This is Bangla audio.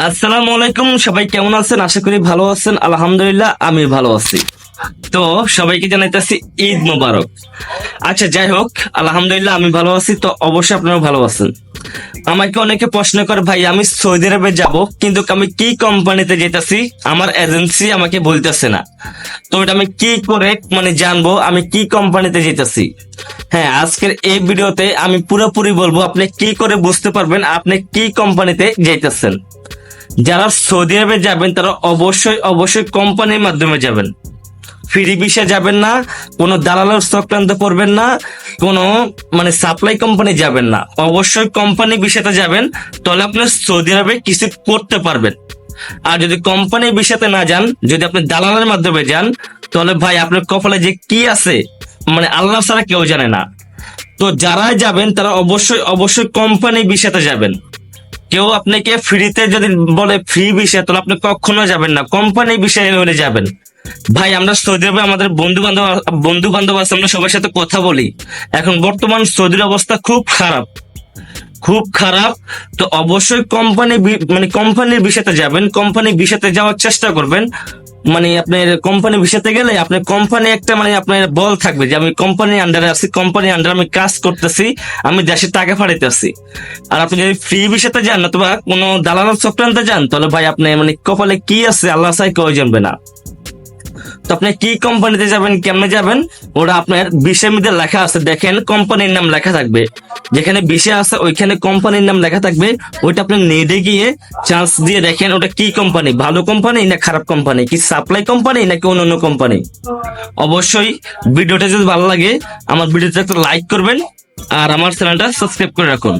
আসসালামু আলাইকুম, সবাই কেমন আছেন? আশা করি ভালো আছেন। আলহামদুলিল্লাহ আমি ভালো আছি। তো সবাইকে জানাইতেছি ঈদ মোবারক। আচ্ছা, যাই হোক, আলহামদুলিল্লাহ আমি ভালো আছি। তো অবশ্যই আপনারা ভালো আছেন। আমাকে অনেকে প্রশ্ন করে, ভাই আমি সৌদি আরবে যাব, কিন্তু আমি কি কোম্পানিতে যেতেছি আমার এজেন্সি আমাকে বলতেছে না। তো এটা আমি কি করে জানবো আমি কি কোম্পানিতে যেতেছি? হ্যাঁ, আজকের এই ভিডিওতে আমি পুরোপুরি বলবো আপনি কি করে বুঝতে পারবেন আপনি কি কোম্পানিতে যেতেছেন। যারা সৌদি আরবে যাবেন তারা অবশ্যই অবশ্যই কোম্পানির মাধ্যমে যাবেন। ফ্রি ভিসা যাবেন না, কোনো দালালের চক্রান্ত করবেন না, কোনো সাপ্লাই কোম্পানি যাবেন না। অবশ্যই কোম্পানি ভিসাতে যাবেন, তাহলে আপনি সৌদি আরবে কিছু করতে পারবেন। আর যদি কোম্পানি ভিসাতে না যান, যদি আপনি দালালের মাধ্যমে যান, তাহলে ভাই আপনার কপালে যে কি আছে আল্লাহ ছাড়া কেউ জানে না। তো যারা যাবেন তারা অবশ্যই অবশ্যই কোম্পানি ভিসাতে যাবেন। কেউ আপনাকে ফ্রিতে যদি বলে ফ্রি বিষয়, তাহলে আপনি কখনো যাবেন না, কোম্পানি বিষয় হলে যাবেন। ভাই আমরা সৌদি আরবে আমাদের বন্ধু বান্ধব আছে, আমরা সবার সাথে কথা বলি। এখন বর্তমান সৌদির অবস্থা খুব খারাপ, খুব খারাপ। তো অবশ্যই কোম্পানির বিষয়তে যাবেন, কোম্পানি বিষয়তে যাওয়ার চেষ্টা করবেন। আপনার কোম্পানি বিষয়তে গেলে আপনার কোম্পানি একটা আপনার বল থাকবে যে আমি কোম্পানির আন্ডারে আছি, কোম্পানির আন্ডারে আমি কাজ করতেছি, আমি দেশে টাকা পাঠাইতেছি। আর আপনি যদি ফ্রি বিষয়তে যান অথবা কোনো দালাল চক্রান্তে যান, তাহলে ভাই আপনি কপালে কি আছে আল্লাহ চাই কেউ জানবে না। তো আপনি কি কোম্পানিতে যাবেন, কেমনে যাবেন, ওরা আপনার বিষয়ের মধ্যে লেখা আছে। দেখেন কোম্পানির নাম লেখা থাকবে, যেখানে বিষয় আছে ওইখানে কোম্পানির নাম লেখা থাকবে। ওইটা আপনি নেটে গিয়ে চান্স দিয়ে দেখেন ওটা কি কোম্পানি, ভালো কোম্পানি না খারাপ কোম্পানি, কি সাপ্লাই কোম্পানি নাকি অন্য কোম্পানি। অবশ্যই ভিডিওটা যদি ভালো লাগে আমার ভিডিওতে একটা লাইক করবেন আর আমার চ্যানেলটা সাবস্ক্রাইব করে রাখুন।